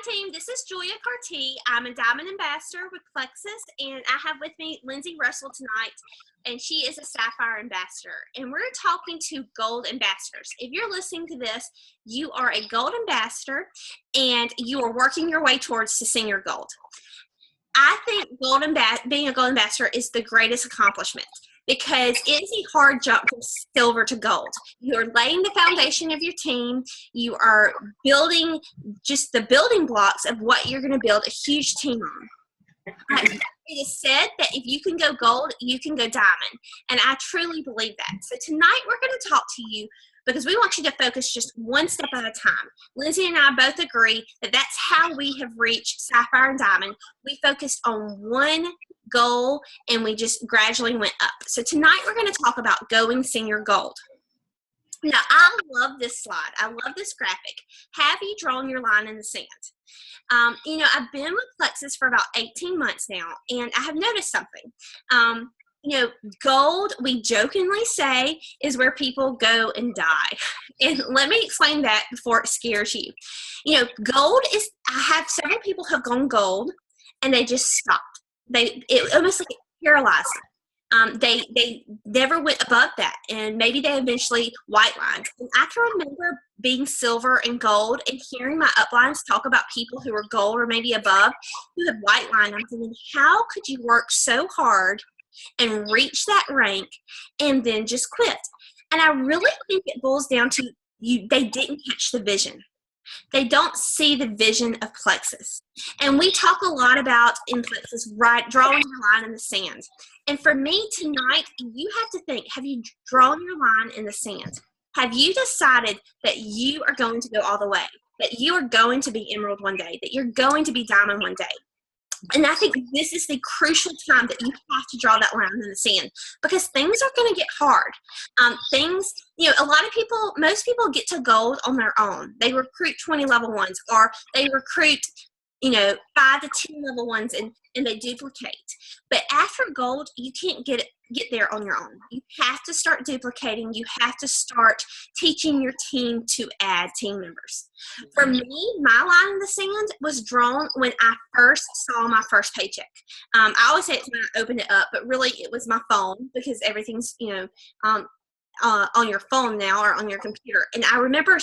team. This is Julia Cartee. I'm a Diamond Ambassador with Plexus, and I have with me Lindsey Russell tonight, and she is a Sapphire Ambassador. And we're talking to Gold Ambassadors. If you're listening to this, you are a Gold Ambassador, and you are working your way towards to Senior Gold. I think being a Gold Ambassador is the greatest accomplishment, because it is a hard jump from silver to gold. You are laying the foundation of your team. You are building just the building blocks of what you're going to build a huge team on. It is said that if you can go gold, you can go diamond. And I truly believe that. So tonight we're going to talk to you because we want you to focus just one step at a time. Lindsey and I both agree that that's how we have reached Sapphire and Diamond. We focused on one goal and we just gradually went up. So tonight we're going to talk about going Senior Gold. Now, I love this slide. I love this graphic. Have you drawn your line in the sand? You know, I've been with Plexus for about 18 months now, and I have noticed something. You know, gold, we jokingly say, is where people go and die. And let me explain that before it scares you. You know, gold is, I have several people have gone gold, and they just stopped. It almost like it paralyzed them. They never went above that, and maybe they eventually white lined. And I can remember being silver and gold and hearing my uplines talk about people who were gold or maybe above who have white lined. I'm thinking, how could you work so hard and reach that rank and then just quit? And I really think it boils down to they didn't catch the vision. They don't see the vision of Plexus. And we talk a lot about in Plexus, drawing your line in the sand. And for me tonight, you have to think, have you drawn your line in the sand? Have you decided that you are going to go all the way? That you are going to be emerald one day? That you're going to be diamond one day? And I think this is the crucial time that you have to draw that line in the sand, because things are going to get hard. You know, most people get to gold on their own. They recruit 20 level ones, or they recruit, you know, 5 to 10 level ones, and they duplicate. But after gold, you can't get there on your own. You have to start duplicating. You have to start teaching your team to add team members. For me, my line in the sand was drawn when I first saw my first paycheck. I always say it's when I opened it up, but really it was my phone, because everything's, you know, on your phone now or on your computer. And I remember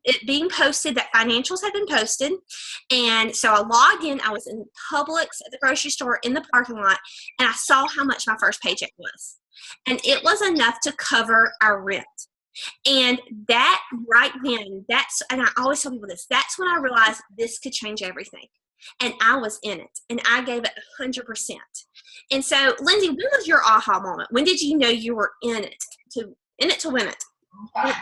it being posted that financials had been posted. And so I logged in. I was in Publix at the grocery store in the parking lot, and I saw how much my first paycheck was. And it was enough to cover our rent. And that right then, and I always tell people this, that's when I realized this could change everything. And I was in it, and I gave it 100%. And so, Lindsey, when was your aha moment? When did you know you were in it to win it? Right.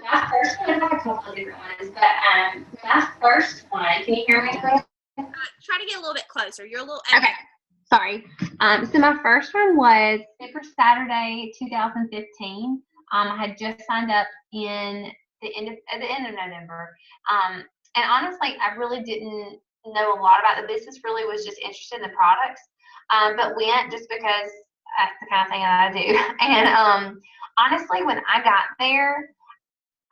My first one, I have a couple of different ones, but my first one, can you hear me? Try to get a little bit closer. You're a little okay. Sorry. So my first one was Super Saturday 2015. I had just signed up at the end of November. And honestly, I really didn't know a lot about the business. Really was just interested in the products, but went just because that's the kind of thing that I do. And honestly, when I got there,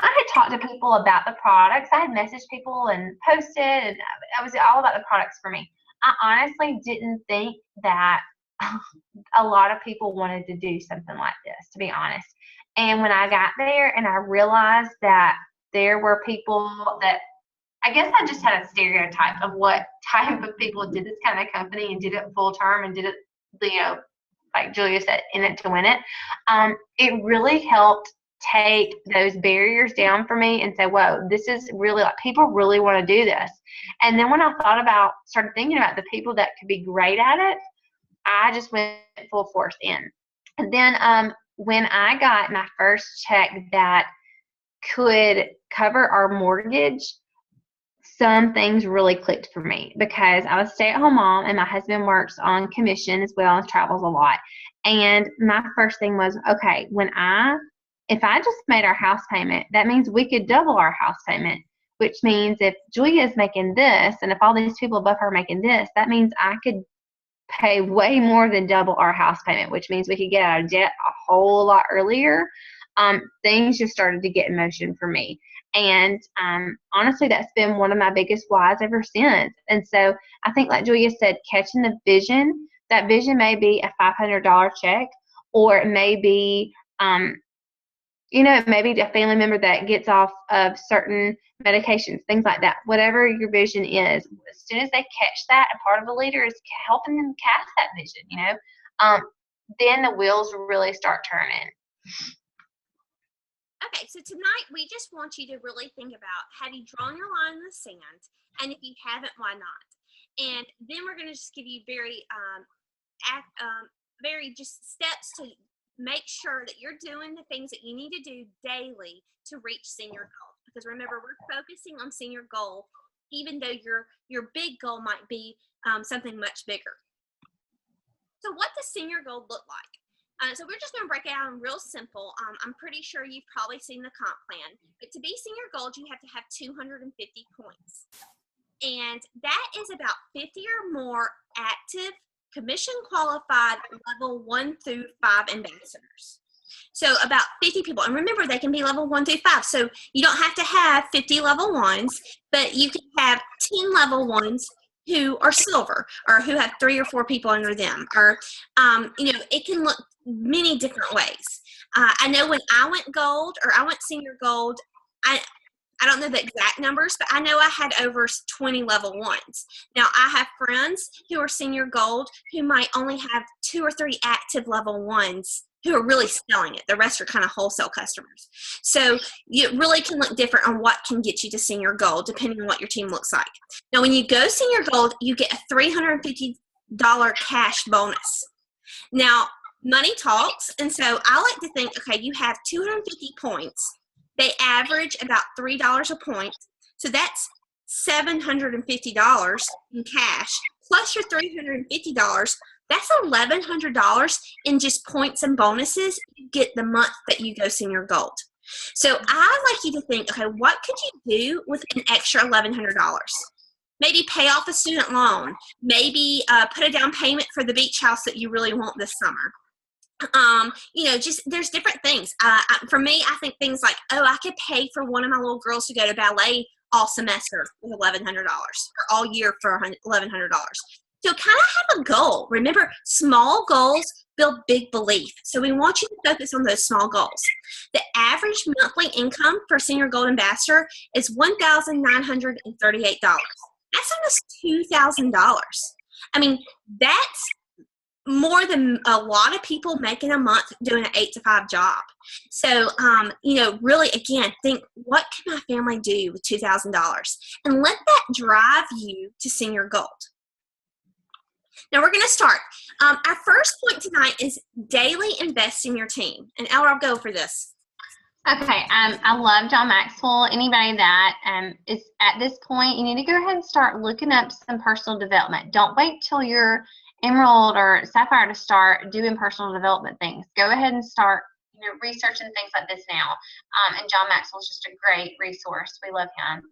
I had talked to people about the products. I had messaged people and posted, and I was all about the products for me. I honestly didn't think that a lot of people wanted to do something like this, to be honest. And when I got there and I realized that there were people that, I guess I just had a stereotype of what type of people did this kind of company and did it full term and did it, you know, like Julia said, in it to win it. It really helped take those barriers down for me and say, whoa, this is really, like, people really want to do this. And then when I started thinking about the people that could be great at it, I just went full force in. And then when I got my first check that could cover our mortgage, some things really clicked for me, because I was a stay-at-home mom and my husband works on commission as well and travels a lot. And my first thing was, okay, if I just made our house payment, that means we could double our house payment, which means if Julia is making this and if all these people above her are making this, that means I could pay way more than double our house payment, which means we could get out of debt a whole lot earlier. Things just started to get in motion for me. And honestly, that's been one of my biggest whys ever since. And so I think, like Julia said, catching the vision, that vision may be a $500 check, or it may be, maybe a family member that gets off of certain medications, things like that. Whatever your vision is, as soon as they catch that, a part of a leader is helping them cast that vision, then the wheels really start turning. Okay, so tonight we just want you to really think about, have you drawn your line in the sand? And if you haven't, why not? And then we're going to just give you very just steps to make sure that you're doing the things that you need to do daily to reach senior goal. Because remember, we're focusing on senior goal, even though your big goal might be something much bigger. So what does senior goal look like? So we're just going to break it down real simple. I'm pretty sure you've probably seen the comp plan. But to be senior gold, you have to have 250 points. And that is about 50 or more active, commission qualified level 1 through 5 ambassadors. So about 50 people. And remember, they can be level 1 through 5. So you don't have to have 50 level 1s, but you can have 10 level 1s who are silver, or who have 3 or 4 people under them. Or, it can look many different ways. I know when I went gold, or I went senior gold, I don't know the exact numbers, but I know I had over 20 level 1s. Now, I have friends who are senior gold who might only have 2 or 3 active level 1s who are really selling it. The rest are kind of wholesale customers. So it really can look different on what can get you to senior gold, depending on what your team looks like. Now, when you go senior gold, you get a $350 cash bonus. Now, money talks, and so I like to think, okay, you have 250 points. They average about $3 a point. So that's $750 in cash, plus your $350. That's $1,100 in just points and bonuses you get the month that you go senior gold. So I like you to think, okay, what could you do with an extra $1,100? Maybe pay off a student loan. Maybe put a down payment for the beach house that you really want this summer. Just there's different things. For me, I think things like, I could pay for one of my little girls to go to ballet all semester with $1,100, or all year for $1,100. So kind of have a goal. Remember, small goals build big belief. So we want you to focus on those small goals. The average monthly income for senior gold ambassador is $1,938. That's almost $2,000. I mean, that's more than a lot of people make in a month doing an 8 to 5 job. So, really, again, think, what can my family do with $2,000? And let that drive you to senior gold. Now we're going to start. Our first point tonight is daily invest in your team. And Ella, I'll go for this. Okay, I love John Maxwell. Anybody that is at this point, you need to go ahead and start looking up some personal development. Don't wait till you're Emerald or Sapphire to start doing personal development things. Go ahead and start researching things like this now. And John Maxwell's just a great resource. We love him.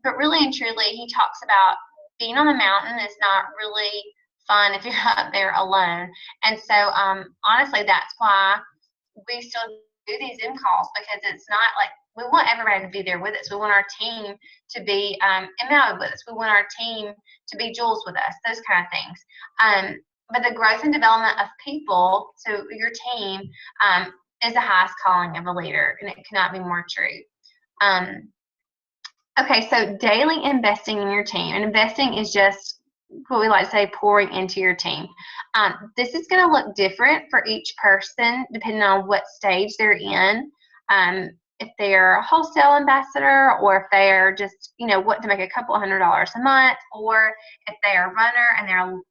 But really and truly, he talks about being on the mountain is not really fun if you're up there alone. And so honestly, that's why we still do these Zoom calls, because it's not like we want everybody to be there with us. We want our team to be Emma with us. We want our team to be Jules with us, those kind of things. But the growth and development of people, so your team, is the highest calling of a leader, and it cannot be more true. Okay, so daily investing in your team. And investing is just what we like to say, pouring into your team. This is going to look different for each person depending on what stage they're in. If they're a wholesale ambassador, or if they're just, want to make a couple $100 a month, or if they're a runner and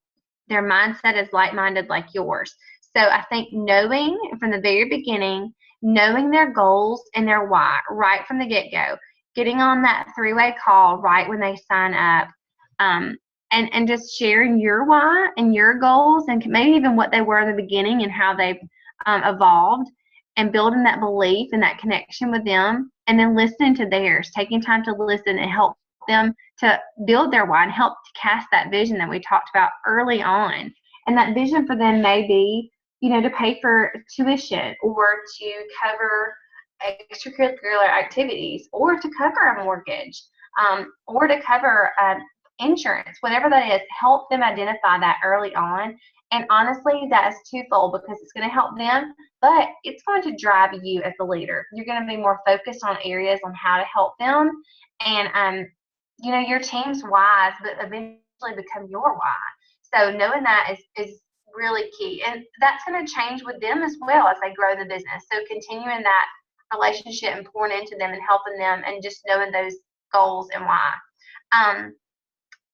their mindset is like-minded like yours. So I think knowing from the very beginning, knowing their goals and their why right from the get-go, getting on that 3-way call right when they sign up, and just sharing your why and your goals, and maybe even what they were in the beginning and how they've evolved, and building that belief and that connection with them, and then listening to theirs, taking time to listen and help them to build their why and help to cast that vision that we talked about early on. And that vision for them may be, to pay for tuition, or to cover extracurricular activities, or to cover a mortgage, or to cover insurance, whatever that is. Help them identify that early on. And honestly, that is twofold, because it's going to help them, but it's going to drive you as the leader. You're going to be more focused on areas on how to help them. And, your team's whys, but eventually become your why. So knowing that is really key. And that's going to change with them as well as they grow the business. So continuing that relationship and pouring into them and helping them, and just knowing those goals and why.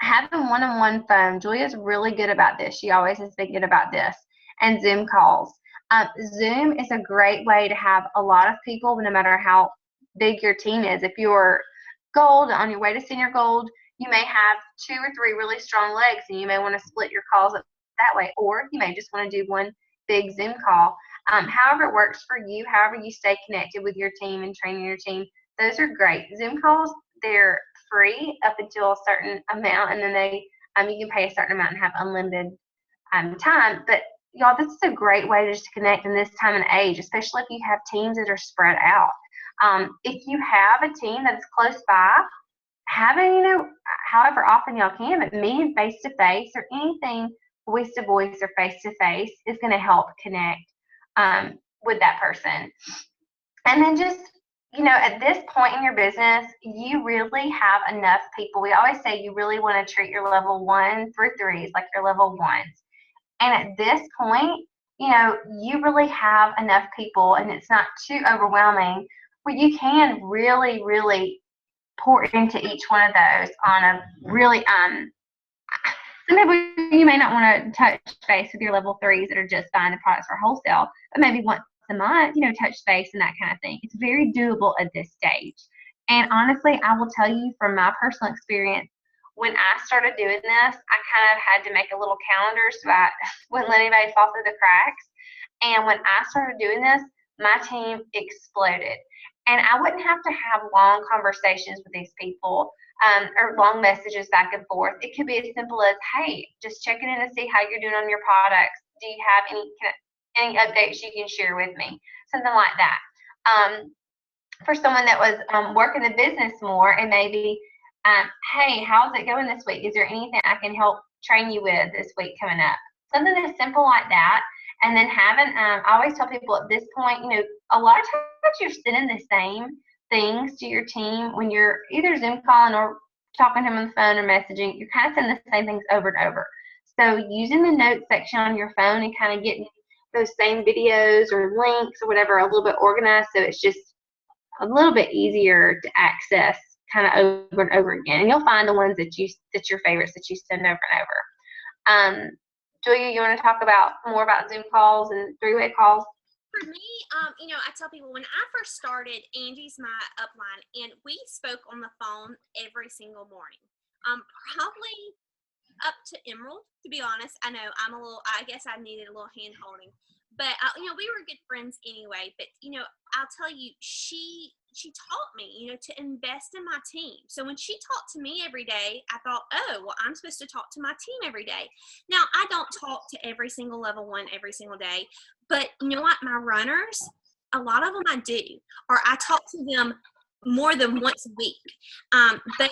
Having one-on-one phone. Julia's really good about this. She always has been good about this. And Zoom calls. Zoom is a great way to have a lot of people, no matter how big your team is. If you're gold, on your way to senior gold, you may have 2 or 3 really strong legs, and you may want to split your calls up that way, or you may just want to do one big Zoom call. However it works for you, however you stay connected with your team and training your team, those are great. Zoom calls, they're free up until a certain amount, and then you can pay a certain amount and have unlimited time. But y'all, this is a great way to just connect in this time and age, especially if you have teams that are spread out. If you have a team that's close by, having, however often y'all can, but meeting face to face, or anything voice to voice or face to face, is going to help connect with that person. And then just, at this point in your business, you really have enough people. We always say you really want to treat your level 1 through 3s like your level 1s. And at this point, you really have enough people, and it's not too overwhelming, where you can really, really pour into each one of those on a really, some people, you may not want to touch base with your level 3s that are just buying the products for wholesale, but maybe once a month, touch base and that kind of thing. It's very doable at this stage. And honestly, I will tell you from my personal experience, when I started doing this, I kind of had to make a little calendar so I wouldn't let anybody fall through the cracks. And when I started doing this, my team exploded. And I wouldn't have to have long conversations with these people, or long messages back and forth. It could be as simple as, hey, just checking in to see how you're doing on your products. Do you have any updates you can share with me? Something like that. For someone that was working the business more, and maybe, hey, how's it going this week? Is there anything I can help train you with this week coming up? Something as simple like that. And then having, I always tell people at this point, a lot of times you're sending the same things to your team when you're either Zoom calling or talking to them on the phone or messaging. You're kind of sending the same things over and over. So using the notes section on your phone and kind of getting those same videos or links or whatever a little bit organized, so it's just a little bit easier to access kind of over and over again. And you'll find the ones that's your favorites that you send over and over. Julia, you want to talk more about Zoom calls and 3-way calls? For me, I tell people, when I first started, Angie's my upline, and we spoke on the phone every single morning. Probably up to Emerald, to be honest. I know I guess I needed a little hand holding, but we were good friends anyway. But I'll tell you, she taught me, to invest in my team. So when she talked to me every day, I thought, oh, well, I'm supposed to talk to my team every day. Now, I don't talk to every single level 1 every single day, but you know what? My runners, a lot of them I do, or I talk to them more than once a week. But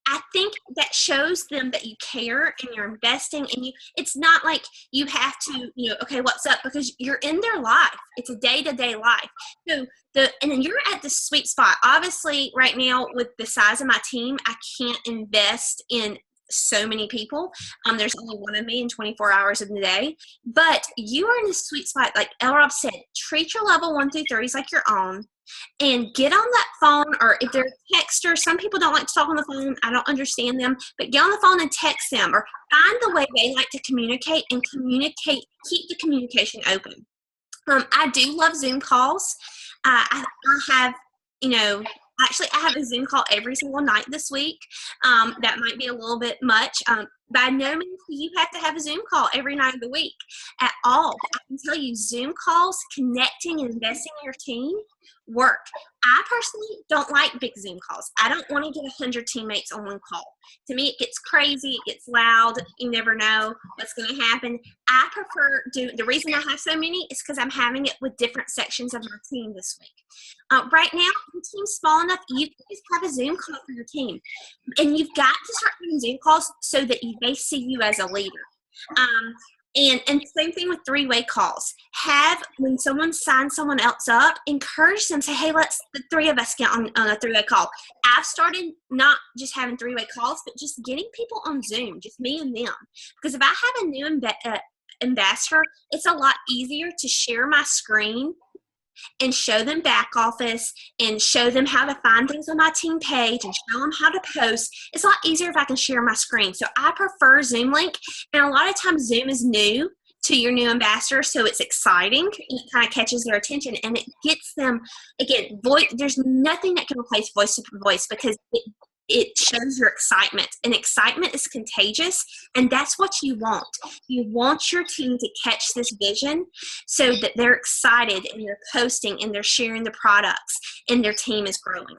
I think that shows them that you care and you're investing, and it's not like you have to, okay, what's up? Because you're in their life. It's a day-to-day life. So and then you're at the sweet spot. Obviously, right now with the size of my team, I can't invest in so many people. There's only one of me in 24 hours of the day, but you are in a sweet spot. Like Elrob said, treat your level 1 through 3s like your own, and get on that phone, or if they're texters, some people don't like to talk on the phone. I don't understand them, but get on the phone and text them, or find the way they like to communicate, and keep the communication open. I do love Zoom calls. I have, actually, I have a Zoom call every single night this week. That might be a little bit much. By no means do you have to have a Zoom call every night of the week at all. But I can tell you, Zoom calls, connecting and investing in your team work. I personally don't like big Zoom calls. I don't want to get 100 teammates on one call. To me, it gets crazy. It gets loud. You never know what's going to happen. I prefer the reason I have so many is because I'm having it with different sections of my team this week. Right now, the team's small enough, you can just have a Zoom call for your team. And you've got to start doing Zoom calls so that they see you as a leader. And same thing with three-way calls. When someone signs someone else up, encourage them. Say, hey, let's the three of us get on a three-way call. I've started not just having three-way calls, but just getting people on Zoom, just me and them. Because if I have a new ambassador, it's a lot easier to share my screen and show them back office and show them how to find things on my team page and show them how to post. It's a lot easier if I can share my screen. So I prefer Zoom Link. And a lot of times Zoom is new to your new ambassador, so it's exciting. It kind of catches their attention and it gets them, again, there's nothing that can replace voice to voice because it shows your excitement, and excitement is contagious, and that's what you want. You want your team to catch this vision so that they're excited and they're posting and they're sharing the products and their team is growing.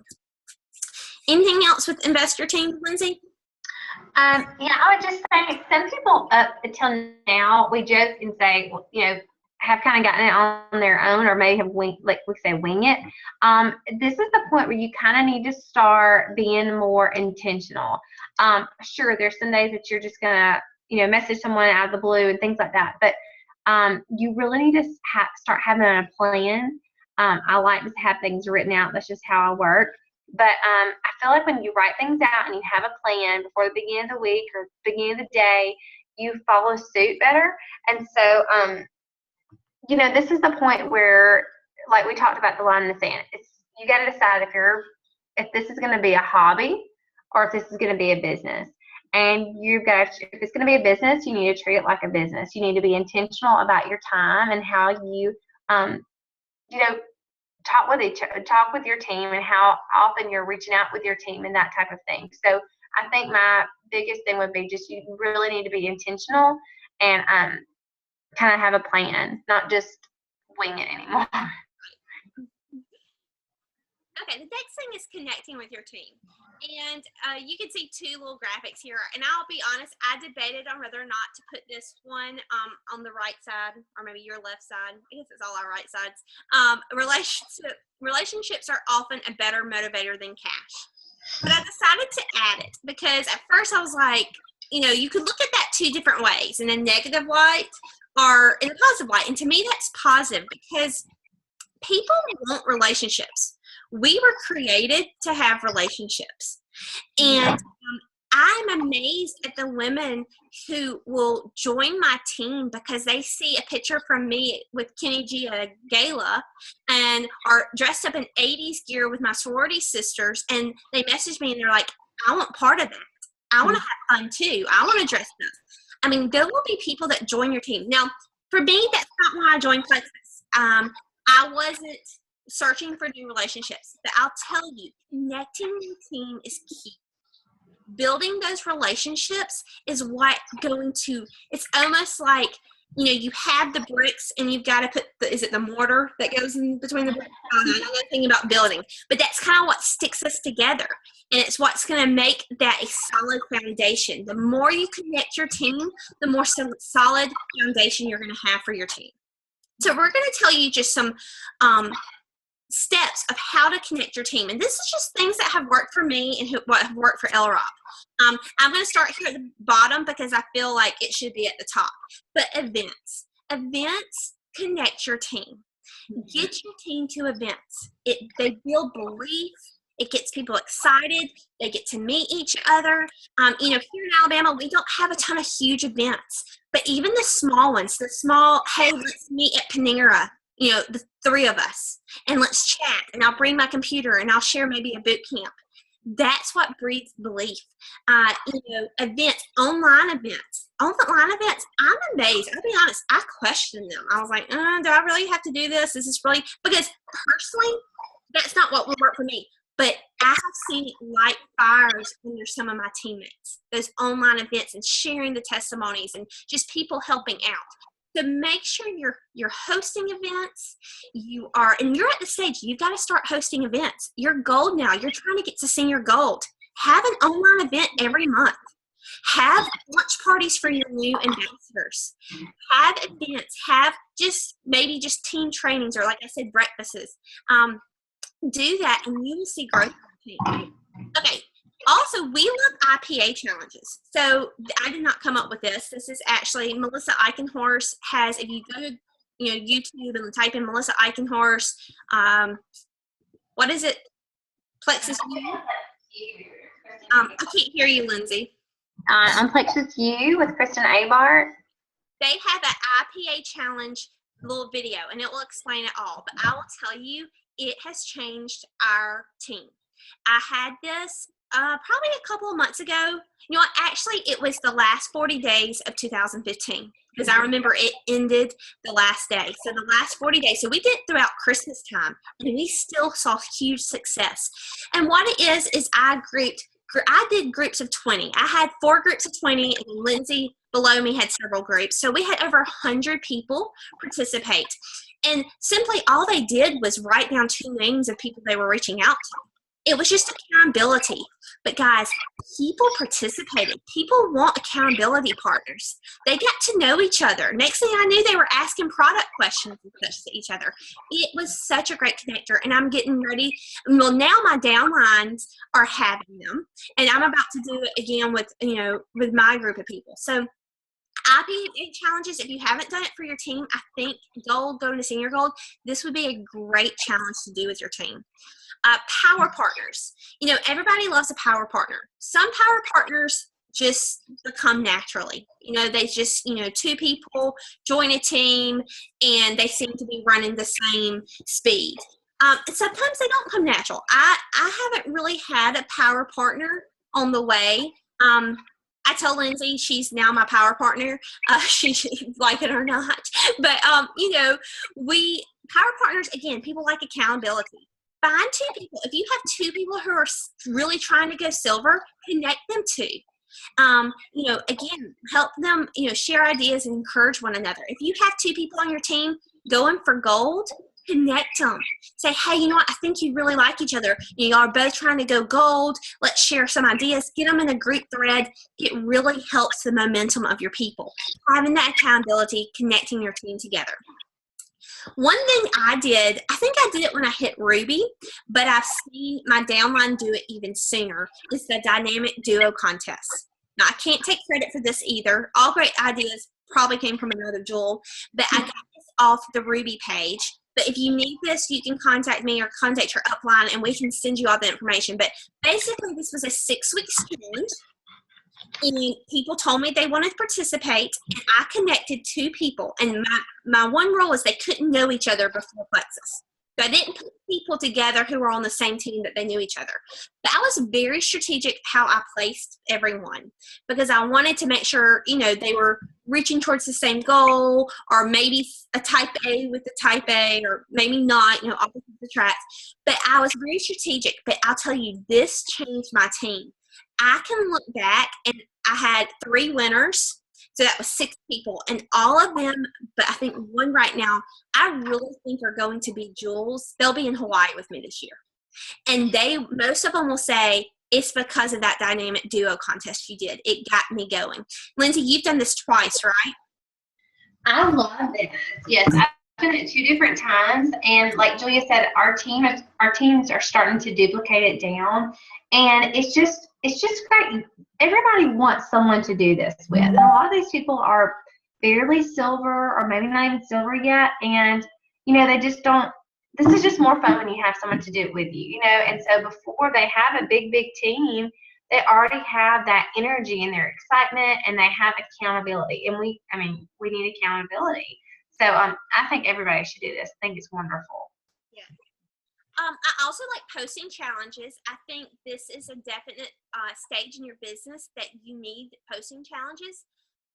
Anything else with investor team, Lindsey? I would just say some people up until now, we joke and say, have kind of gotten it on their own or may have wing it. This is the point where you kind of need to start being more intentional. Sure, there's some days that you're just gonna, message someone out of the blue and things like that, but you really need to start having a plan. I like to have things written out. That's just how I work. But I feel like when you write things out and you have a plan before the beginning of the week or the beginning of the day, you follow suit better. And so, this is the point where, like we talked about the line in the sand. You got to decide if this is going to be a hobby or if this is going to be a business. And if it's going to be a business, you need to treat it like a business. You need to be intentional about your time and how you, talk with your team and how often you're reaching out with your team and that type of thing. So I think my biggest thing would be just you really need to be intentional and kind of have a plan, not just wing it anymore. Okay, the next thing is connecting with your team. And you can see two little graphics here. And I'll be honest, I debated on whether or not to put this one on the right side or maybe your left side. I guess it's all our right sides. Relationships are often a better motivator than cash. But I decided to add it because at first I was like, you could look at that two different ways, in a negative light or in a positive light. And to me, that's positive because people want relationships. We were created to have relationships. And I'm amazed at the women who will join my team because they see a picture from me with Kenny G at a gala and are dressed up in 80s gear with my sorority sisters. And they message me and they're like, I want part of that. I want to have fun too. I want to dress up. I mean, there will be people that join your team. Now, for me, that's not why I joined Plexus. I wasn't searching for new relationships, but I'll tell you, connecting your team is key. Building those relationships is it's almost like, you have the bricks and you've got to put is it the mortar that goes in between the bricks? I don't know nothing about building, but that's kind of what sticks us together. And it's what's going to make that a solid foundation. The more you connect your team, the more solid foundation you're going to have for your team. So we're going to tell you just some steps of how to connect your team. And this is just things that have worked for me and what have worked for LROP. I'm going to start here at the bottom because I feel like it should be at the top. But events connect your team. Get your team to events. They build belief. It gets people excited. They get to meet each other. Here in Alabama, we don't have a ton of huge events, but even the small ones, hey, let's meet at Panera, the three of us, and let's chat, and I'll bring my computer, and I'll share maybe a boot camp. That's what breeds belief. Events, online events. Online events, I'm amazed. I'll be honest, I questioned them. I was like, do I really have to do this? This is really, because personally, that's not what would work for me. but I have seen it light fires under some of my teammates, those online events and sharing the testimonies and just people helping out. So make sure you're hosting events. And you're at the stage, you've got to start hosting events. You're gold now. You're trying to get to senior gold. Have an online event every month. Have lunch parties for your new ambassadors. Have events. Have maybe just team trainings, or like I said, breakfasts. Do that and you will see growth. Okay. Also, we love IPA challenges. So I did not come up with this. This is actually Melissa Eichenhorst if you go to YouTube and type in Melissa Eichenhorst, what is it? Plexus U? I can't hear you, Lindsay. On Plexus U with Kristen Abart. They have an IPA challenge little video, and it will explain it all. But I will tell you, it has changed our team. I had this probably a couple of months ago. Actually, it was the last 40 days of 2015, because I remember it ended the last day. So the last 40 days. So we did it throughout Christmas time, and we still saw huge success. And what it is I did groups of 20. I had 4 groups of 20, and Lindsay below me had several groups. So we had over 100 people participate. And simply all they did was write down 2 names of people they were reaching out to. It was just accountability. But guys, people participated. People want accountability partners. They got to know each other. Next thing I knew, they were asking product questions and such to each other. It was such a great connector, and I'm getting ready. Well, now my downlines are having them, and I'm about to do it again with my group of people. So IPA challenges, if you haven't done it for your team, I think going to senior gold, this would be a great challenge to do with your team. Power partners. Everybody loves a power partner. Some power partners just become naturally. They just, 2 people join a team and they seem to be running the same speed. Sometimes they don't come natural. I haven't really had a power partner on the way. I tell Lindsay she's now my power partner. She like it or not. But, power partners, again, people like accountability. Find 2 people. If you have 2 people who are really trying to go silver, connect them to. Again, help them, share ideas and encourage one another. If you have 2 people on your team going for gold, connect them. Say, hey, what? I think you really like each other. You are both trying to go gold. Let's share some ideas. Get them in a group thread. It really helps the momentum of your people. Having that accountability, connecting your team together. One thing I did it when I hit Ruby, but I've seen my downline do it even sooner, is the dynamic duo contest. Now, I can't take credit for this either. All great ideas probably came from another Jewel, but I got this off the Ruby page. But if you need this, you can contact me or contact your upline, and we can send you all the information. But basically, this was a 6-week challenge. And people told me they wanted to participate, and I connected 2 people. And my one rule is they couldn't know each other before Plexus. So I didn't put people together who were on the same team that they knew each other. But I was very strategic how I placed everyone, because I wanted to make sure, they were reaching towards the same goal, or maybe a type A with the type A, or maybe not, opposite the tracks. But I was very strategic. But I'll tell you, this changed my team. I can look back, and I had 3 winners, so that was 6 people, and all of them, but I think 1 right now, I really think are going to be Jules. They'll be in Hawaii with me this year, and most of them will say, it's because of that dynamic duo contest you did. It got me going. Lindsay, you've done this twice, right? I love this. Yes, I've done it 2 different times, and like Julia said, our teams are starting to duplicate it down, and it's just great. Everybody wants someone to do this with, and a lot of these people are barely silver, or maybe not even silver yet, and they just don't. This is just more fun when you have someone to do it with you, And so before they have a big team, they already have that energy and their excitement, and they have accountability. And we need accountability. So I think everybody should do this. I think it's wonderful. Yeah. I also like posting challenges. I think this is a definite stage in your business that you need posting challenges.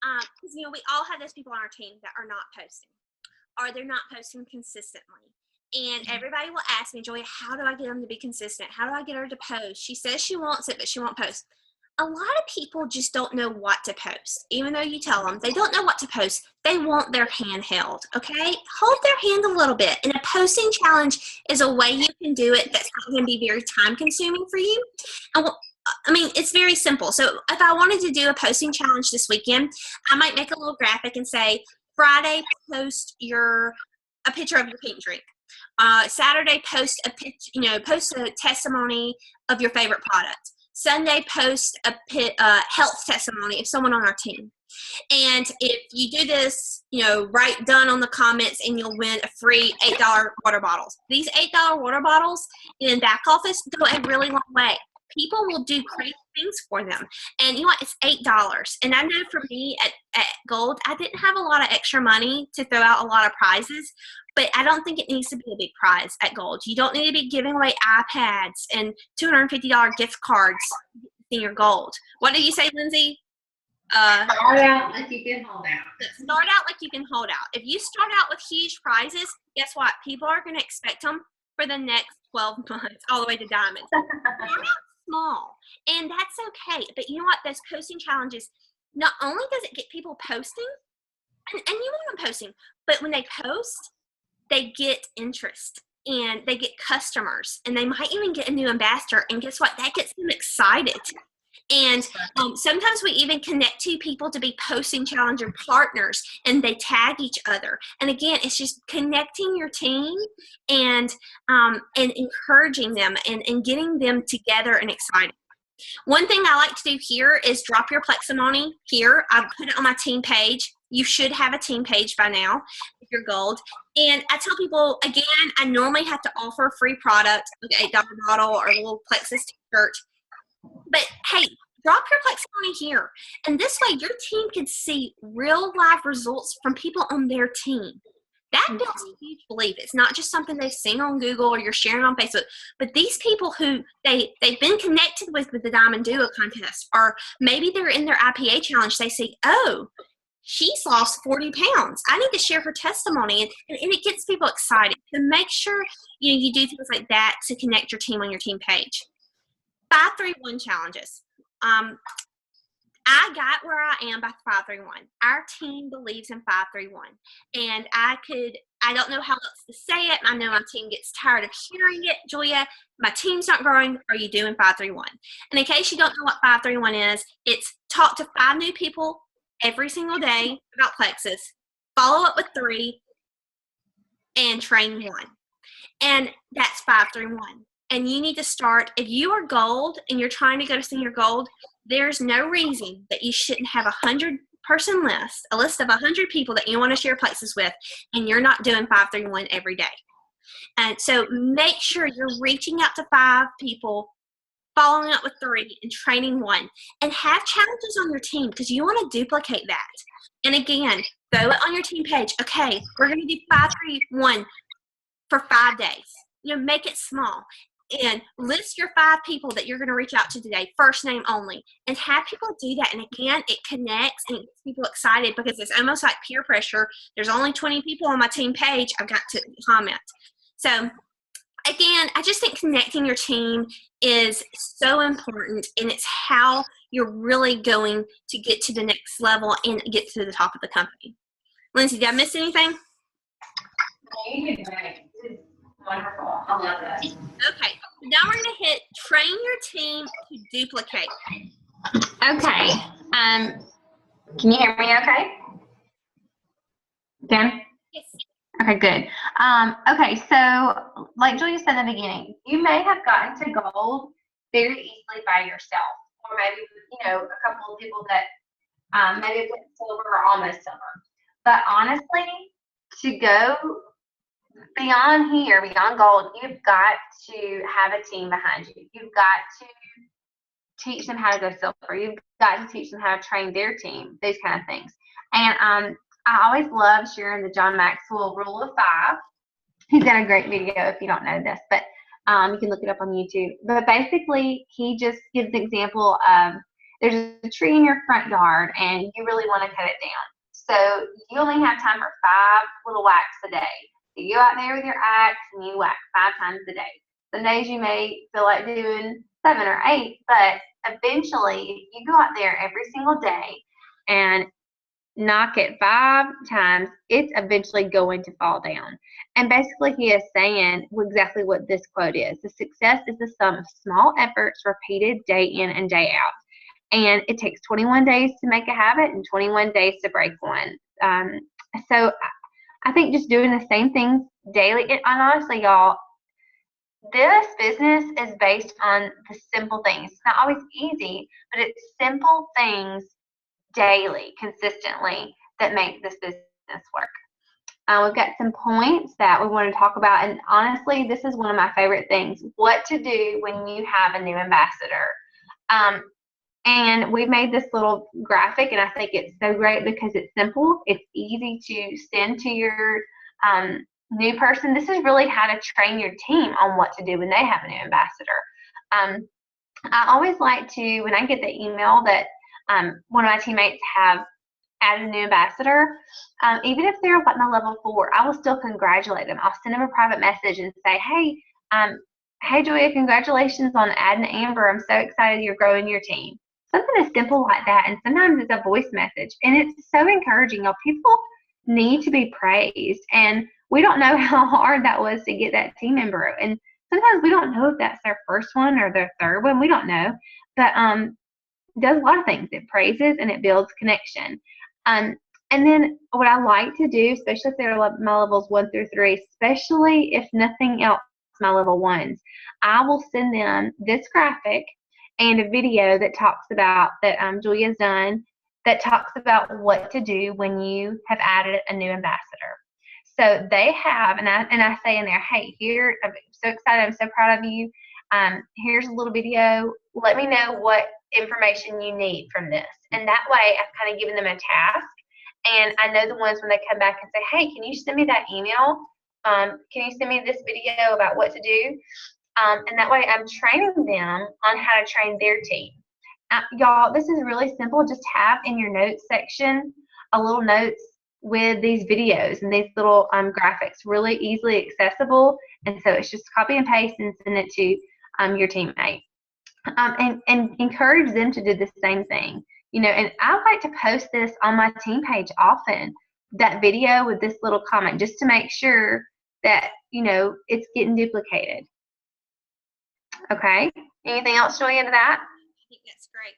Because, we all have those people on our team that are not posting, or they're not posting consistently. And everybody will ask me, Joy, how do I get them to be consistent? How do I get her to post? She says she wants it, but she won't post. A lot of people just don't know what to post. Even though you tell them they don't know what to post, they want their hand held, okay? Hold their hand a little bit. And a posting challenge is a way you can do it that's not going to be very time consuming for you. And I mean, it's very simple. So if I wanted to do a posting challenge this weekend, I might make a little graphic and say, Friday, post a picture of your pink drink. Saturday, post a testimony of your favorite product. Sunday, post a health testimony of someone on our team. And if you do this, write done on the comments and you'll win a free $8 water bottles. These $8 water bottles in back office go a really long way. People will do crazy things for them. And you know what? It's $8. And I know for me at Gold, I didn't have a lot of extra money to throw out a lot of prizes, but I don't think it needs to be a big prize at Gold. You don't need to be giving away iPads and $250 gift cards in your Gold. What did you say, Lindsey? Start out like you can hold out. Start out like you can hold out. If you start out with huge prizes, guess what? People are going to expect them for the next 12 months, all the way to diamonds. Start out small, and that's okay. But you know what? Those posting challenges, not only does it get people posting, and you want them posting, but when they post, they get interest and they get customers, and they might even get a new ambassador. And guess what? That gets them excited. And sometimes we even connect two people to be posting challenger partners, and they tag each other. And again, it's just connecting your team and encouraging them and getting them together and excited. One thing I like to do here is drop your Pleximony here. I've put it on my team page. You should have a team page by now if you're Gold. And I tell people, again, I normally have to offer free product, like an $8 bottle or a little Plexus t-shirt. But hey, drop your Pleximony here. And this way your team can see real live results from people on their team. That builds a huge belief. It's not just something they've seen on Google or you're sharing on Facebook, but these people who they've been connected with the Diamond Duo contest, or maybe they're in their IPA challenge. They say, oh, she's lost 40 pounds. I need to share her testimony. And it gets people excited. So make sure you do things like that to connect your team on your team page. 5-3-1 challenges. I got where I am by 5-3-1. Our team believes in 5-3-1. And I don't know how else to say it. I know my team gets tired of hearing it. Julia, my team's not growing. Are you doing 5-3-1? And in case you don't know what 5-3-1 is, it's talk to 5 new people every single day about Plexus, follow up with 3, and train 1. And that's 5-3-1. And you need to start, if you are Gold and you're trying to go to Senior Gold, there's no reason that you shouldn't have 100-person list, a list of 100 people that you want to share Plexus with, and you're not doing 5-3-1 every day. And so make sure you're reaching out to 5 people, following up with 3, and training 1. And have challenges on your team because you want to duplicate that. And again, throw it on your team page. Okay, we're going to do 5-3-1 for 5 days. Make it small. And list your 5 people that you're going to reach out to today, first name only, and have people do that. And again, it connects and it gets people excited because it's almost like peer pressure. There's only 20 people on my team page. I've got to comment. So again, I just think connecting your team is so important, and it's how you're really going to get to the next level and get to the top of the company. Lindsey, did I miss anything? You did great. Wonderful. I love that. Okay. Now we're going to hit train your team to duplicate. Okay. Can you hear me okay? Dan? Yes. Okay, good. Okay, so like Julia said in the beginning, you may have gotten to Gold very easily by yourself, or maybe a couple of people that maybe went silver or almost silver. But honestly, to go beyond here, beyond Gold, you've got to have a team behind you. You've got to teach them how to go silver. You've got to teach them how to train their team, those kind of things. And I always love sharing the John Maxwell Rule of 5. He's got a great video if you don't know this, but you can look it up on YouTube. But basically, he just gives the example of there's a tree in your front yard and you really want to cut it down. So you only have time for 5 little whacks a day. You go out there with your axe and you whack 5 times a day. Some days you may feel like doing 7 or 8, but eventually, if you go out there every single day and knock it 5 times, it's eventually going to fall down. And basically, he is saying exactly what this quote is. The success is the sum of small efforts repeated day in and day out. And it takes 21 days to make a habit and 21 days to break one. So I think just doing the same things daily, and honestly, y'all, this business is based on the simple things. It's not always easy, but it's simple things daily, consistently, that make this business work. We've got some points that we want to talk about, and honestly, this is one of my favorite things, what to do when you have a new ambassador. And we've made this little graphic, and I think it's so great because it's simple. It's easy to send to your new person. This is really how to train your team on what to do when they have a new ambassador. I always like to, when I get the email that one of my teammates have added a new ambassador, even if they're like my level 4, I will still congratulate them. I'll send them a private message and say, hey Julia, congratulations on adding Amber. I'm so excited you're growing your team. Something as simple like that, and sometimes it's a voice message, and it's so encouraging. People need to be praised, and we don't know how hard that was to get that team member, and sometimes we don't know if that's their first one or their third one. We don't know, but it does a lot of things. It praises and it builds connection. And then what I like to do, especially if they're my levels 1 through 3, especially if nothing else, my level 1s, I will send them this graphic and a video that talks about, that Julia's done, that talks about what to do when you have added a new ambassador. So they have, and I say in there, hey, here, I'm so excited, I'm so proud of you. Here's a little video. Let me know what information you need from this. And that way, I've kind of given them a task. And I know the ones when they come back and say, hey, can you send me that email? Can you send me this video about what to do? And that way, I'm training them on how to train their team. Y'all, this is really simple. Just have in your notes section a little notes with these videos and these little graphics, really easily accessible. And so it's just copy and paste and send it to your teammate. And encourage them to do the same thing. And I like to post this on my team page often, that video with this little comment, just to make sure that, it's getting duplicated. Okay. Anything else, Julia, to that? I think that's great.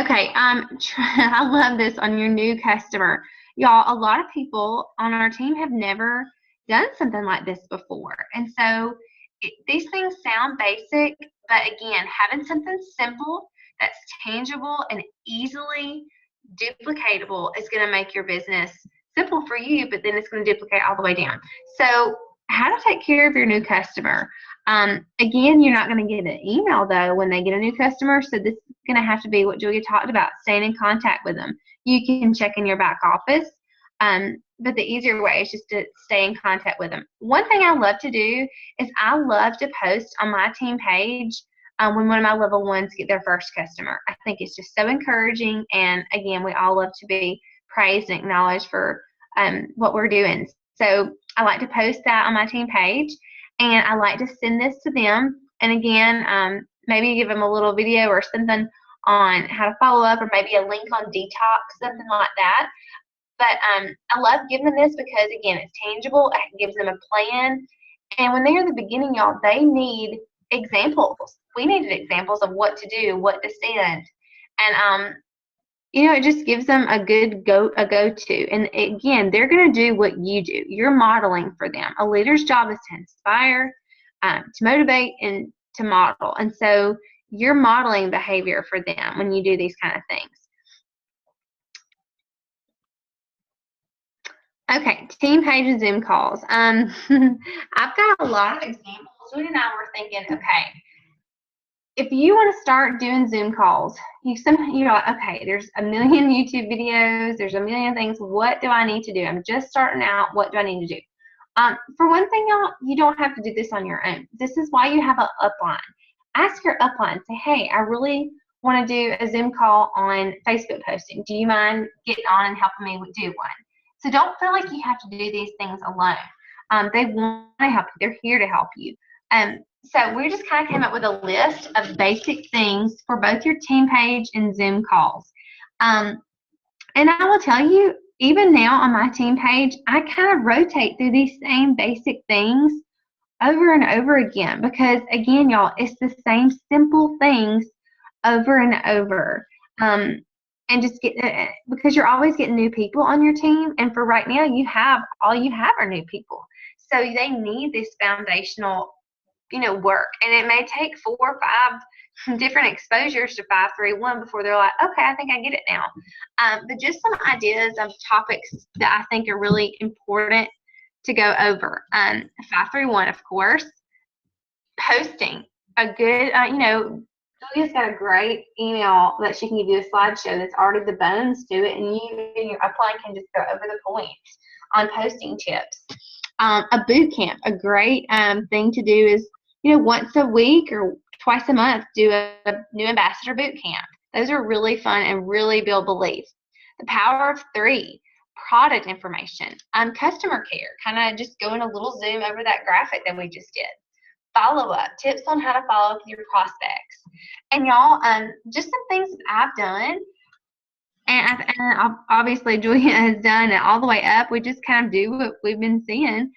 Okay. I love this on your new customer. Y'all, a lot of people on our team have never done something like this before. And so these things sound basic, but again, having something simple that's tangible and easily duplicatable is going to make your business simple for you, but then it's going to duplicate all the way down. So how to take care of your new customer. Again, you're not going to get an email, though, when they get a new customer, so this is going to have to be what Julia talked about, staying in contact with them. You can check in your back office, but the easier way is just to stay in contact with them. One thing I love to do is I love to post on my team page when one of my level 1s get their first customer. I think it's just so encouraging, and again, we all love to be praised and acknowledged for what we're doing. So I like to post that on my team page, and I like to send this to them. And again, maybe give them a little video or something on how to follow up, or maybe a link on detox, something like that. But I love giving them this because, again, it's tangible. It gives them a plan. And when they're in the beginning, y'all, they need examples. We needed examples of what to do, what to send. And, it just gives them a good go-to. And, again, they're going to do what you do. You're modeling for them. A leader's job is to inspire, to motivate, and to model. And so you're modeling behavior for them when you do these kind of things. Okay, team page and Zoom calls. I've got a lot of examples. Julie and I were thinking, okay, if you want to start doing Zoom calls, you're like, okay, there's a million YouTube videos, there's a million things. What do I need to do? I'm just starting out. What do I need to do? For one thing, y'all, you don't have to do this on your own. This is why you have an upline. Ask your upline. Say, hey, I really want to do a Zoom call on Facebook posting. Do you mind getting on and helping me do one? So don't feel like you have to do these things alone. They want to help you. They're here to help you. So we just kind of came up with a list of basic things for both your team page and Zoom calls. And I will tell you, even now on my team page, I kind of rotate through these same basic things over and over again because, again, y'all, it's the same simple things over and over. And just because you're always getting new people on your team, and for right now, all you have are new people. So they need this foundational, work, and it may take 4 or 5 different exposures to 531 before they're like, okay, I think I get it now. But just some ideas of topics that I think are really important to go over. 531, of course, posting a good, Julia's got a great email that she can give you a slideshow that's already the bones to it, and you and your upline can just go over the points on posting tips. A boot camp, a great thing to do is, once a week or twice a month, do a new ambassador boot camp. Those are really fun and really build belief. The power of 3, product information, customer care, kind of just going a little zoom over that graphic that we just did. Follow-up, tips on how to follow up with your prospects. And y'all, just some things that I've done, and obviously Julia has done it all the way up. We just kind of do what we've been seeing.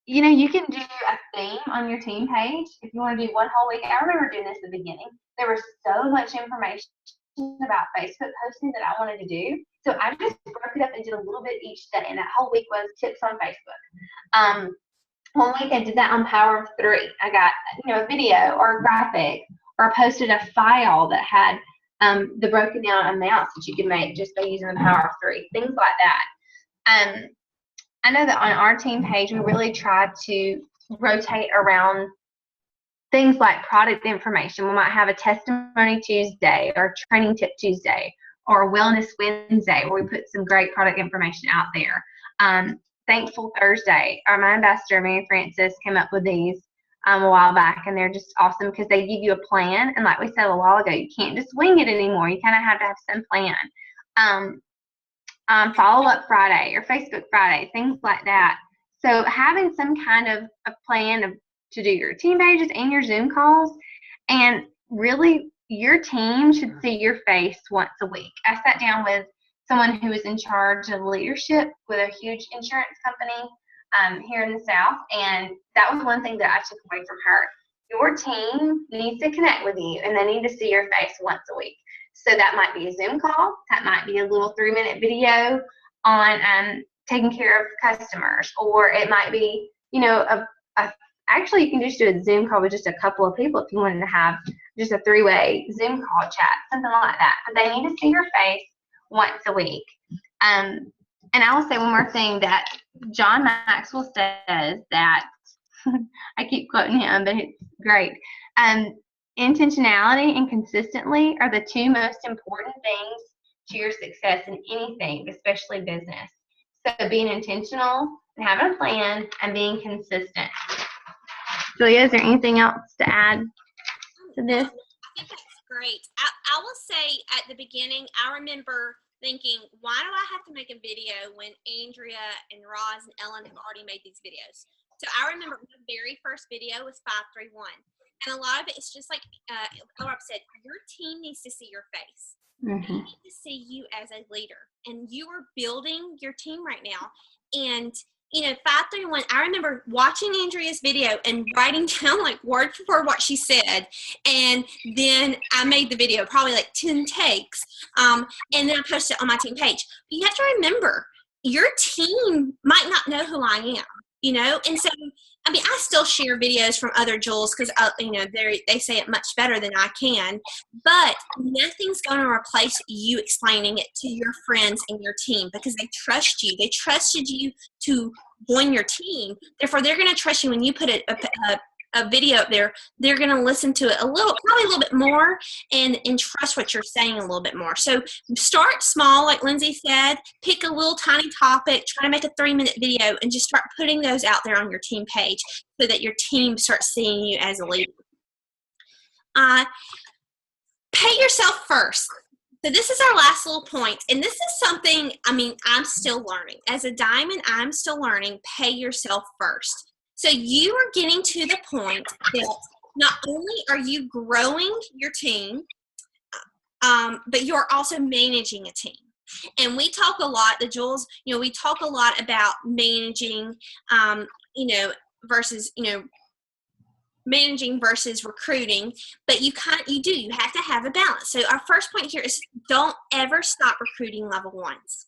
You can do a theme on your team page if you want to do one whole week. I remember doing this at the beginning. There was so much information about Facebook posting that I wanted to do. So I just broke it up and did a little bit each day, and that whole week was tips on Facebook. One week I did that on Power of 3. I got, a video or a graphic, or I posted a file that had the broken down amounts that you can make just by using the Power of 3, things like that. I know that on our team page, we really tried to rotate around things like product information. We might have a testimony Tuesday or training tip Tuesday or wellness Wednesday where we put some great product information out there. Thankful Thursday. My ambassador, Mary Frances, came up with these a while back, and they're just awesome because they give you a plan. And like we said a while ago, you can't just wing it anymore. You kind of have to have some plan. Follow-up Friday or Facebook Friday, things like that. So having some kind of a plan to do your team pages and your Zoom calls, and really your team should see your face once a week. I sat down with someone who is in charge of leadership with a huge insurance company here in the South, and that was one thing that I took away from her. Your team needs to connect with you, and they need to see your face once a week. So that might be a Zoom call. That might be a little 3-minute video on taking care of customers, or it might be, actually you can just do a Zoom call with just a couple of people if you wanted to have just a 3-way Zoom call chat, something like that. But they need to see your face once a week. And I will say one more thing that John Maxwell says that I keep quoting him, but it's great. Intentionality and consistently are the 2 most important things to your success in anything, especially business. So being intentional and having a plan and being consistent. Julia, is there anything else to add to this? I think that's great. I will say at the beginning, I remember thinking, why do I have to make a video when Andrea and Roz and Ellen have already made these videos? So I remember my very first video was 531. And a lot of it is just like Rob said, your team needs to see your face. Mm-hmm. They need to see you as a leader. And you are building your team right now. And, 531, I remember watching Andrea's video and writing down like word for word what she said. And then I made the video, probably like 10 takes. And then I posted it on my team page. But you have to remember, your team might not know who I am. And so, I still share videos from other Jules because, they say it much better than I can, but nothing's going to replace you explaining it to your friends and your team because they trust you. They trusted you to join your team. Therefore, they're going to trust you when you put a video up there. They're going to listen to it probably a little bit more and trust what you're saying a little bit more. So start small, like Lindsey said, pick a little tiny topic, try to make a 3-minute video and just start putting those out there on your team page so that your team starts seeing you as a leader. Pay yourself first. So this is our last little point, and this is something, I mean, I'm still learning. As a diamond, I'm still learning, pay yourself first. So you are getting to the point that not only are you growing your team, but you're also managing a team. And we talk a lot, the Jules, we talk a lot about managing, versus, managing versus recruiting, but you have to have a balance. So our first point here is don't ever stop recruiting level ones.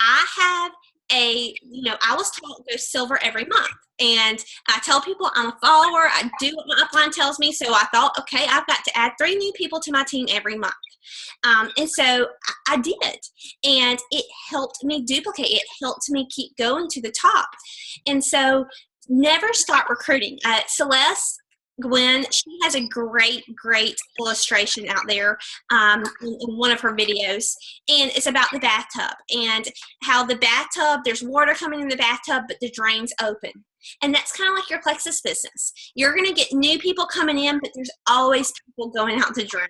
I have I was taught to go silver every month. And I tell people I'm a follower. I do what my upline tells me. So I thought, okay, I've got to add 3 new people to my team every month. And so I did. And it helped me duplicate. It helped me keep going to the top. And so never stop recruiting. Celeste Gwen, she has a great illustration out there in one of her videos, and it's about the bathtub and how the bathtub, there's water coming in the bathtub, but the drain's open. And that's kind of like your Plexus business. You're going to get new people coming in, but there's always people going out the drain.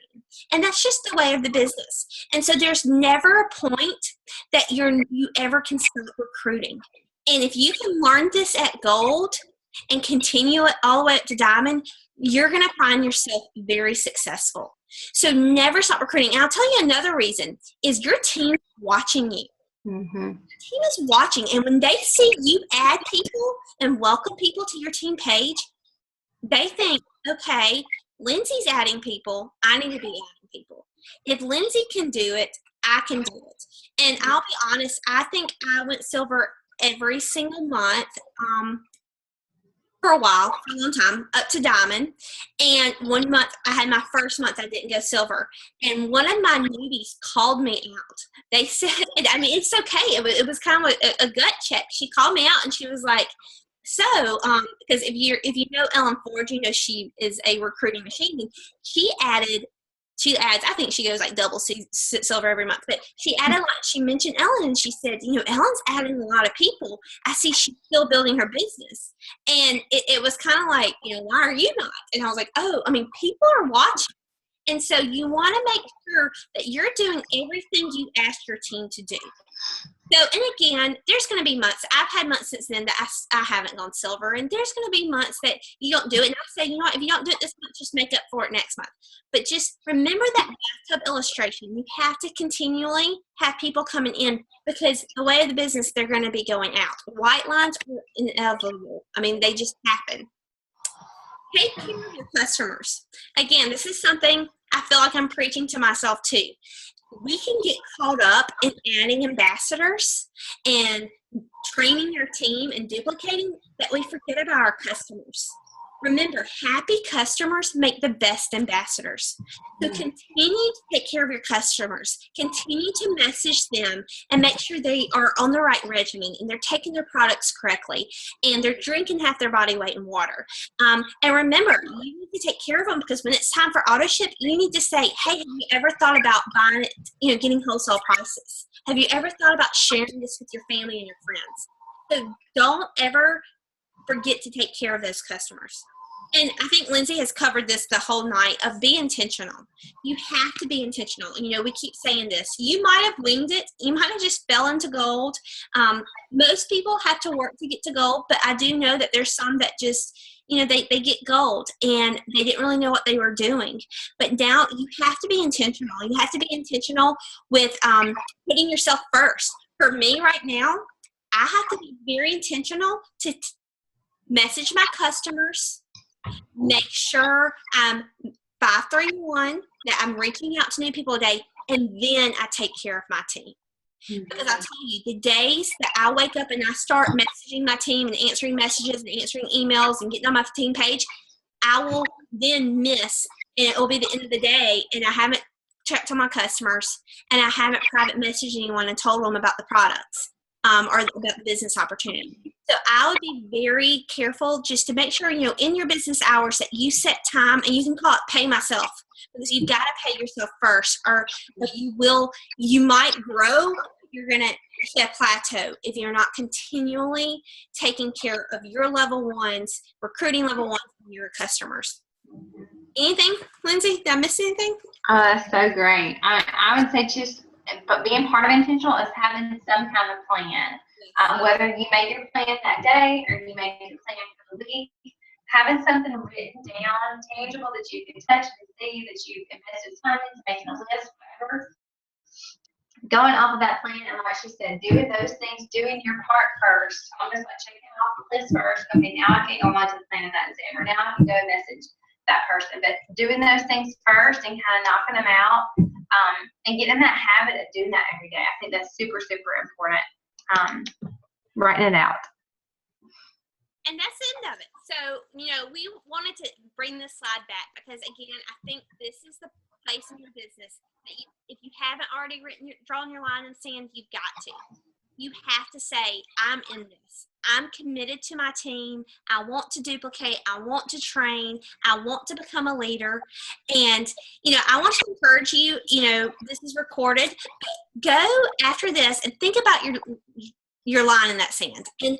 And that's just the way of the business. And so there's never a point that you ever can stop recruiting. And if you can learn this at gold and continue it all the way up to diamond, you're going to find yourself very successful. So never stop recruiting. And I'll tell you another reason is your team watching you. Mm-hmm. The team is watching, and when they see you add people and welcome people to your team page, they think, okay, Lindsey's adding people. I need to be adding people. If Lindsey can do it, I can do it. And I'll be honest, I think I went silver every single month for a while, for a long time, up to diamond. And one month, I had my first month I didn't go silver. And one of my newbies called me out. They said, I mean, it's okay. It was kind of a gut check. She called me out and she was like, so, because if you know Ellen Ford, you know she is a recruiting machine. She adds, I think she goes like double silver every month, but she mentioned Ellen, and she said, Ellen's adding a lot of people. I see she's still building her business. And it was kind of like, why are you not? And I was like, oh, I mean, people are watching. And so you want to make sure that you're doing everything you ask your team to do. So, and again, there's going to be months. I've had months since then that I haven't gone silver, and there's going to be months that you don't do it. And I say, if you don't do it this month, just make up for it next month. But just remember that bathtub illustration. You have to continually have people coming in, because the way of the business, they're going to be going out. White lines are inevitable. I mean, they just happen. Take care of your customers. Again, this is something I feel like I'm preaching to myself too. We can get caught up in adding ambassadors and training your team and duplicating that we forget about our customers. Remember, happy customers make the best ambassadors. So continue to take care of your customers. Continue to message them and make sure they are on the right regimen and they're taking their products correctly and they're drinking half their body weight in water. And remember, you need to take care of them, because when it's time for auto ship, you need to say, hey, have you ever thought about buying it, getting wholesale prices? Have you ever thought about sharing this with your family and your friends? So don't ever forget to take care of those customers. And I think Lindsey has covered this the whole night of be intentional. You have to be intentional. And, we keep saying this. You might have winged it. You might have just fell into gold. Most people have to work to get to gold, but I do know that there's some that just, they get gold and they didn't really know what they were doing. But now you have to be intentional. You have to be intentional with putting yourself first. For me right now, I have to be very intentional to message my customers, make sure I'm 531, that I'm reaching out to new people a day, and then I take care of my team. Because I tell you, the days that I wake up and I start messaging my team and answering messages and answering emails and getting on my team page, I will then miss, and it will be the end of the day, and I haven't checked on my customers, and I haven't private messaged anyone and told them about the products or about the business opportunity. So I would be very careful just to make sure, in your business hours that you set time, and you can call it pay myself, because you've got to pay yourself first, or you might grow, you're going to hit a plateau if you're not continually taking care of your level ones, recruiting level ones, and your customers. Anything, Lindsay? Did I miss anything? That's so great. I would say just, but being part of intentional is having some kind of plan. Whether you made your plan that day or you made your plan for the week, having something written down, tangible that you can touch and see, that you invested time into, making a list, whatever. Going off of that plan, and like she said, doing those things, doing your part first, almost like checking off the list first. Okay, now I can go on to the plan that is ever. Now I can go message that person. But doing those things first and kind of knocking them out, and getting that habit of doing that every day. I think that's super, super important. Writing it out. And that's the end of it. So, we wanted to bring this slide back because, again, I think this is the place in your business that if you haven't already drawn your line in the sand, you've got to. You have to say, I'm in this. I'm committed to my team. I want to duplicate. I want to train. I want to become a leader. And, I want to encourage you, this is recorded. Go after this and think about your line in that sand. And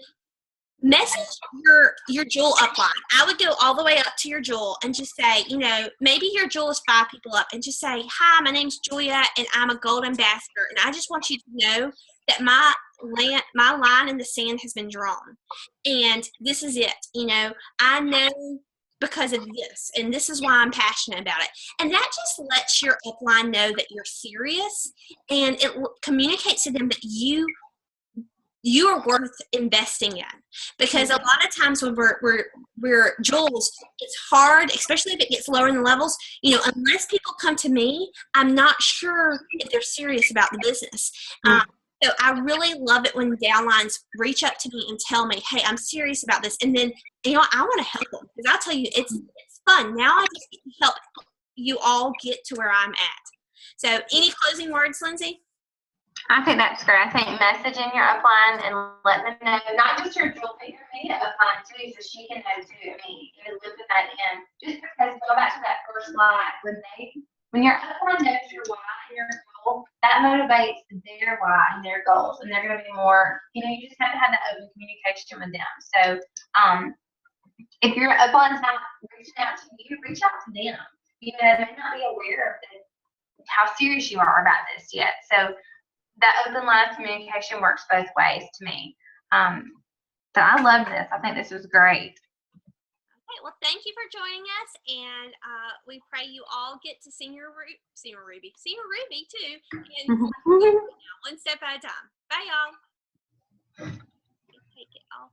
message your Jewel upline. I would go all the way up to your Jewel and just say, maybe your Jewel is 5 people up, and just say, hi, my name's Julia, and I'm a gold ambassador, and I just want you to know that my line in the sand has been drawn, and this is it. I know because of this, and this is why I'm passionate about it. And that just lets your upline know that you're serious, and it communicates to them that you are worth investing in, because a lot of times when we're Jewels, it's hard, especially if it gets lower in the levels. Unless people come to me, I'm not sure if they're serious about the business. So I really love it when downlines reach up to me and tell me, hey, I'm serious about this. And then, I want to help them, because I'll tell you, it's fun. Now I just get to help you all get to where I'm at. So any closing words, Lindsay? I think that's great. I think messaging your upline and letting them know, not just your Jewel, but your media upline too, so she can know too. Even looping that in. Just because, go back to that first slide, when your upline knows your why and your goal, that motivates their why and their goals, and they're going to be more. You just have to have that open communication with them. So, if your upline's not reaching out to you, reach out to them. They may not be aware of how serious you are about this yet. So that open line of communication works both ways to me. So I love this. I think this was great. Okay, well, thank you for joining us, and we pray you all get to Senior Ruby too, and one step at a time. Bye, y'all. Take it off.